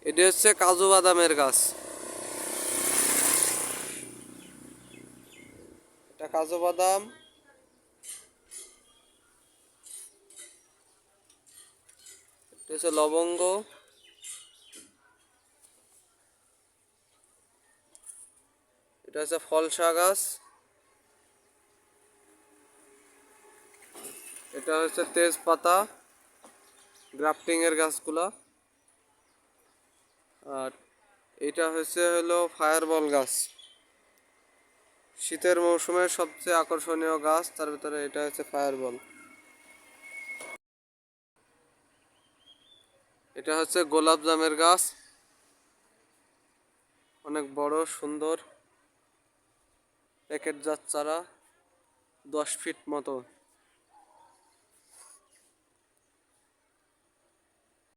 এটি হচ্ছে কাজু বাদামের গাছ। এটা কাজু বাদাম। এটা হচ্ছে লবঙ্গ। এটা হচ্ছে ফলসা গাছ। এটা হচ্ছে তেজপাতা, গ্রাফটিং এর গাছগুলা। আর এটা হলো ফায়ারবল গাছ, শীতের মৌসুমে সবচেয়ে আকর্ষণীয় গাছ, তার ভিতরে এটা হচ্ছে ফায়ারবল। এটা হচ্ছে গোলাপ জামের গাছ, অনেক বড় সুন্দর, প্যাকেটজাত চারা, 10 ফিট মতো।